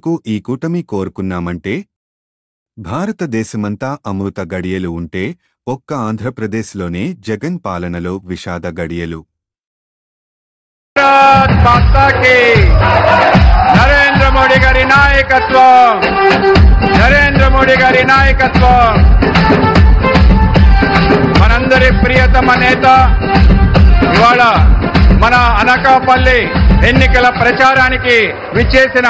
ఎందుకు ఈ కూటమి కోరుకున్నామంటే భారతదేశమంతా అమృత గడియలు ఉంటే ఒక్క ఆంధ్రప్రదేశ్లోనే జగన్ పాలనలో విషాద గడియలు. నరేంద్ర మోడీ గారి నాయకత్వం, నరేంద్ర మోడీ గారి నాయకత్వం, మనందరి ప్రియతమ నేత ఇవాళ మన అనకాపల్లి ఎన్నికల ప్రచారానికి విచ్చేసిన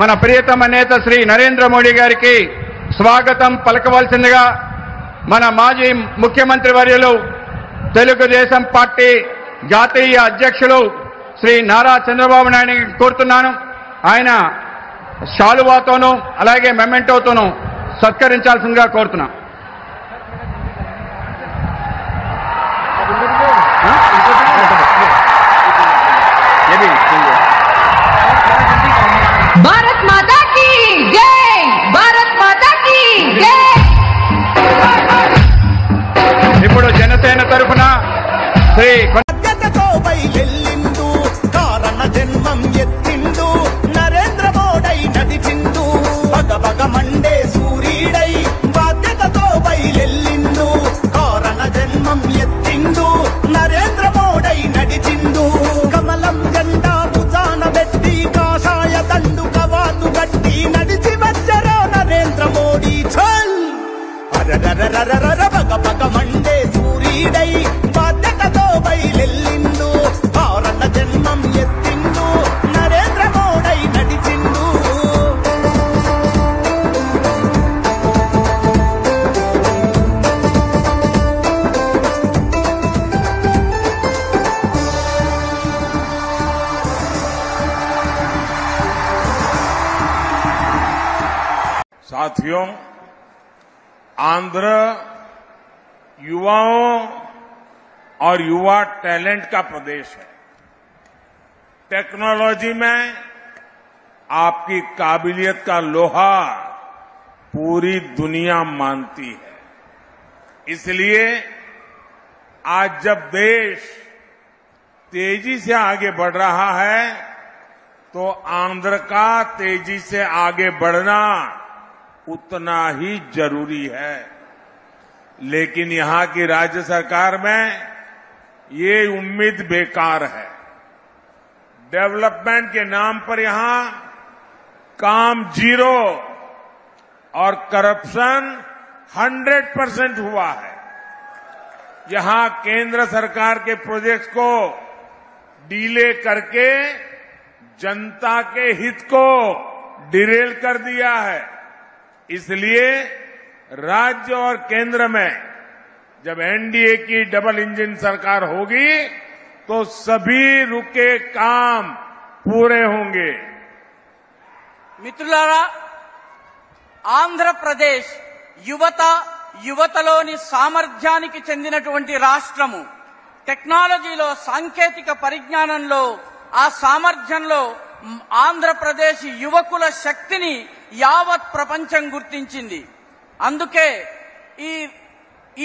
మన ప్రియతమ నేత శ్రీ నరేంద్ర మోడీ గారికి స్వాగతం పలకవలసిందిగా మన మాజీ ముఖ్యమంత్రి వర్యులు తెలుగుదేశం పార్టీ జాతీయ అధ్యక్షులు శ్రీ నారా చంద్రబాబు నాయుడు కోరుతున్నాను. ఆయన శాలువాతోనూ అలాగే మెమెంటోతోనూ సత్కరించాల్సిందిగా కోరుతున్నాం. भारत माता की जय, भारत माता की जय. ఇప్పుడు జనసేన తరఫున శ్రీ కారణ జన్మం ఎత్తిండు నరేంద్ర మోడై నడిచిండు పగ పగ మండే సూర్యుడై బాధ్యతతో బయలెల్లిండు కారణ జన్మం ఎత్తిండు నరేంద్ర మోడై నడిచిండు కమలం జెండా భుజాన పెట్టి కాషాయ దండు కవాతు గట్టి నడిచి వచ్చరా నరేంద్ర మోడీ చల్ అరరరరరర పగ పగ మండే సూర్యుడై బాధ్యతతో బయలెల్లిండు కారణ జన్మం ఎత్తిండు నరేంద్ర మోడై నడిచిండు. साथियों, आंध्र युवाओं और युवा टैलेंट का प्रदेश है. टेक्नोलॉजी में आपकी काबिलियत का लोहा पूरी दुनिया मानती है. इसलिए आज जब देश तेजी से आगे बढ़ रहा है तो आंध्र का तेजी से आगे बढ़ना उतना ही जरूरी है. लेकिन यहां की राज्य सरकार में ये उम्मीद बेकार है. डेवलपमेंट के नाम पर यहां काम 0 और करप्शन 100% हुआ है. यहां केंद्र सरकार के प्रोजेक्ट्स को डीले करके जनता के हित को डिरेल कर दिया है. इसलिए राज्य और केंद्र में जब एनडीए की डबल इंजन सरकार होगी तो सभी रुके काम पूरे होंगे. మిత్రులారా, ఆంధ్రప్రదేశ్ యువతలోని సామర్థ్యానికి చెందినటువంటి రాష్ట్రము. టెక్నాలజీలో, సాంకేతిక పరిజ్ఞానంలో, ఆ సామర్థ్యంలో ఆంధ్రప్రదేశ్ యువకుల శక్తిని యావత్ ప్రపంచం గుర్తించింది. అందుకే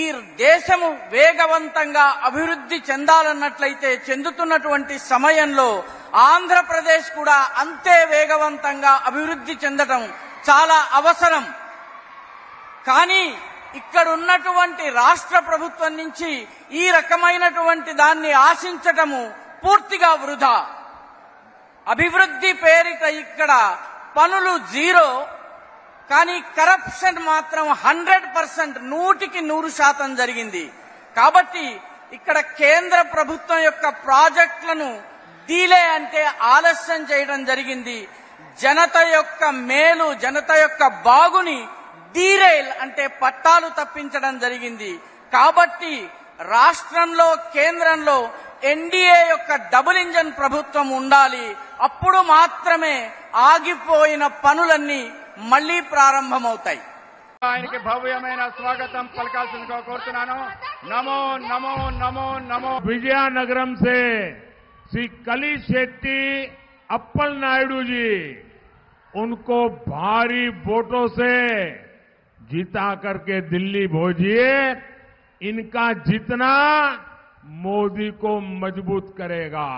ఈ దేశము వేగవంతంగా అభివృద్ధి చెందాలన్నట్లయితే చెందుతున్నటువంటి సమయంలో ఆంధ్రప్రదేశ్ కూడా అంతే వేగవంతంగా అభివృద్ధి చెందడం చాలా అవసరం. కానీ ఇక్కడ ఉన్నటువంటి రాష్ట్ర ప్రభుత్వం నుంచి ఈ రకమైనటువంటి దాన్ని ఆశించటము పూర్తిగా వృధా. అభివృద్ధి పేరిట ఇక్కడ పనులు 0, కానీ కరప్షన్ మాత్రం 100%, 100% జరిగింది. కాబట్టి ఇక్కడ కేంద్ర ప్రభుత్వం యొక్క ప్రాజెక్టులను డీలే అంటే ఆలస్యం చేయడం జరిగింది. జనత యొక్క మేలు, జనత యొక్క బాగుని డీరైల్ అంటే పట్టాలు తప్పించడం జరిగింది. కాబట్టి రాష్ట్రంలో, కేంద్రంలో ఎన్డీఏ యొక్క డబుల్ ఇంజన్ ప్రభుత్వం ఉండాలి. అప్పుడు మాత్రమే ఆగిపోయిన పనులన్నీ మళ్లీ ప్రారంభమవుతాయి. ఆయనకి భవ్యమైన స్వాగతం పలకాల్సిందిగా కోరుతున్నాను. నమో నమో నమో నమో. विजयनगरम से श्री कली शेट्टी अप्पल नायडू जी, उनको भारी वोटों से जीता करके दिल्ली भेजिए. इनका जीतना मोदी को मजबूत करेगा.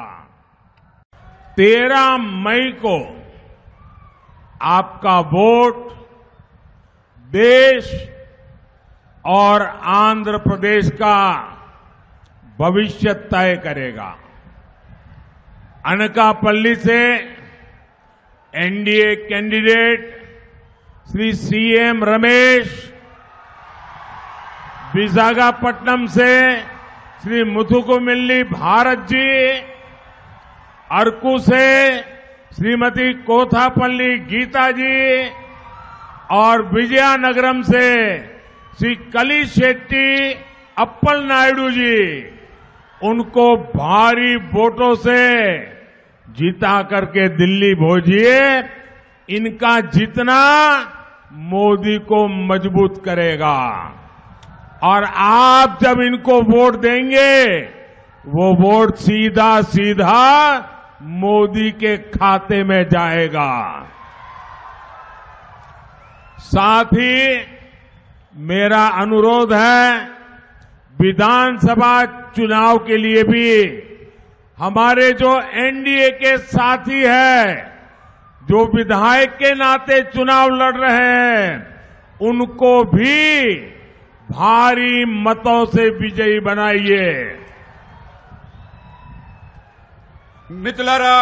13 मई को आपका वोट देश और आंध्र प्रदेश का भविष्य तय करेगा। अनकापल्ली से NDA candidate Shri CM Ramesh, Visakhapatnam से श्री मुथुकुमिल्ली भारत जी, अरकू से श्रीमती कोथापल्ली गीता जी और विजयनगरम से श्री कलिशेट्टी अप्पल नायडू जी, उनको भारी वोटों से जीता करके दिल्ली भेजिए। इनका जीतना मोदी को मजबूत करेगा और आप जब इनको वोट देंगे वो वोट सीधा सीधा मोदी के खाते में जाएगा। साथ ही मेरा अनुरोध है, विधानसभा चुनाव के लिए भी हमारे जो एनडीए के साथी हैं, जो विधायक के नाते चुनाव लड़ रहे हैं, उनको भी भारी मतों से विजयी बनाइए। మిత్రులారా,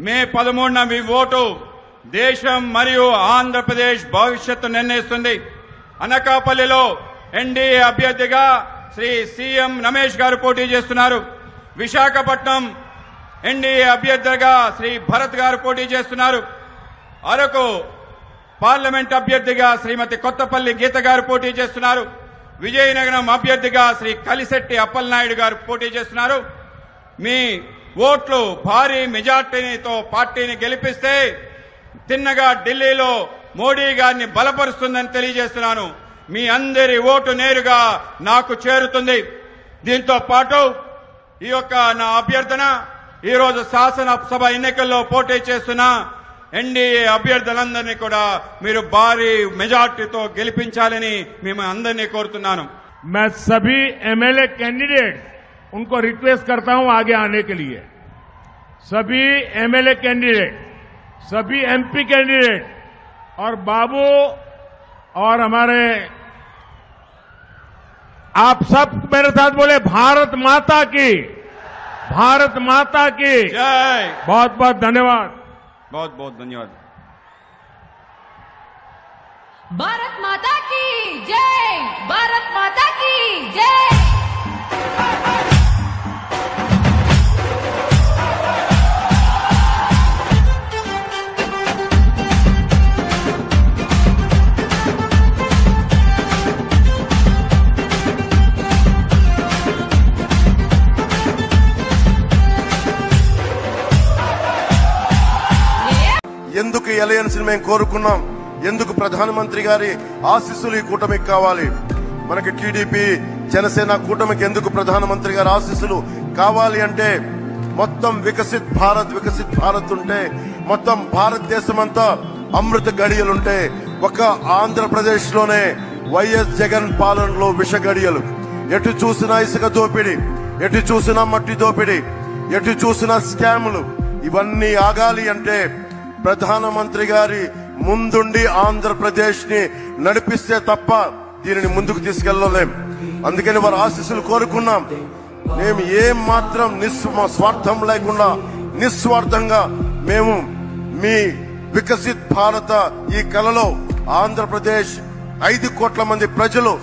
మే 13న మీ ఓటు దేశం మరియు ఆంధ్రప్రదేశ్ భవిష్యత్తు నిర్ణయిస్తుంది. అనకాపల్లిలో ఎన్డీఏ అభ్యర్థిగా శ్రీ సీఎం రమేష్ గారు పోటీ చేస్తున్నారు. విశాఖపట్నం ఎన్డీఏ అభ్యర్థిగా శ్రీ భరత్ గారు పోటీ చేస్తున్నారు. అరకు పార్లమెంట్ అభ్యర్థిగా శ్రీమతి కొత్తపల్లి గీత గారు పోటీ చేస్తున్నారు. విజయనగరం అభ్యర్థిగా శ్రీ కలిశెట్టి అప్పలనాయుడు గారు పోటీ చేస్తున్నారు. మీ ఓట్లు భారీ మెజార్టీతో పార్టీని గెలిపిస్తే తిన్నగా ఢిల్లీలో మోడీ గారిని బలపరుస్తుందని తెలియజేస్తున్నాను. మీ అందరి ఓటు నేరుగా నాకు చేరుతుంది. దీంతో పాటు ఈ యొక్క నా అభ్యర్థన, ఈ రోజు శాసనసభ ఎన్నికల్లో పోటీ చేస్తున్న ఎన్డీఏ అభ్యర్థులందరినీ కూడా మీరు భారీ మెజార్టీతో గెలిపించాలని మేము అందరినీ కోరుతున్నాను. मैं सभी एमएलए कैंडिडेट उनको रिक्वेस्ट करता हूं आगे आने के लिए। सभी एमएलए कैंडिडेट, सभी एमपी कैंडिडेट और बाबू और हमारे, आप सब मेरे साथ बोले भारत माता की, भारत माता की जय। बहुत बहुत धन्यवाद। बहुत बहुत धन्यवाद। भारत माता की जय, भारत माता की जय। ఎందుకు ఈ అలయన్స్ మేము కోరుకున్నాం, ఎందుకు ప్రధానమంత్రి గారి ఆశీస్సులు ఈ కూటమికి కావాలి, మనకి టీడీపీ జనసేన కూటమికి ఎందుకు ప్రధానమంత్రి గారి ఆశీస్సులు కావాలి అంటే, మొత్తం వికసిత్ భారత్ ఉంటే, మొత్తం భారతదేశం అంతా అమృత గడియలుంటే, ఒక ఆంధ్రప్రదేశ్ లోనే వైఎస్ జగన్ పాలనలో విష గడియలు. ఎటు చూసినా ఇసుక దోపిడీ, ఎటు చూసినా మట్టి దోపిడీ, ఎటు చూసినా స్కాములు. ఇవన్నీ ఆగాలి అంటే ప్రధానమంత్రి గారి ముందుండి ఆంధ్రప్రదేశ్ ని నడిపిస్తే తప్ప దీనిని ముందుకు తీసుకెళ్లలేం. అందుకని వారి ఆశీస్సులు కోరుకున్నాం. మేము ఏం మాత్రం స్వార్థం లేకుండా నిస్వార్థంగా మేము మీ వికసిత్ భారత ఈ కలలో ఆంధ్రప్రదేశ్ 5 కోట్ల మంది ప్రజలు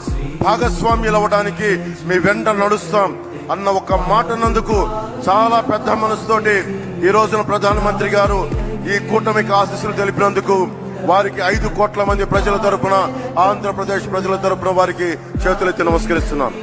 భాగస్వామ్యులు అవ్వడానికి మీ వెంట నడుస్తాం అన్న ఒక మాట నందుకు చాలా పెద్ద మనసుతోటి ఈ రోజున ప్రధానమంత్రి గారు ఈ కూటమికి ఆశీస్సులు తెలిపినందుకు వారికి 5 కోట్ల మంది ప్రజల తరపున, ఆంధ్రప్రదేశ్ ప్రజల తరపున వారికి చేతులెత్తి నమస్కరిస్తున్నాను.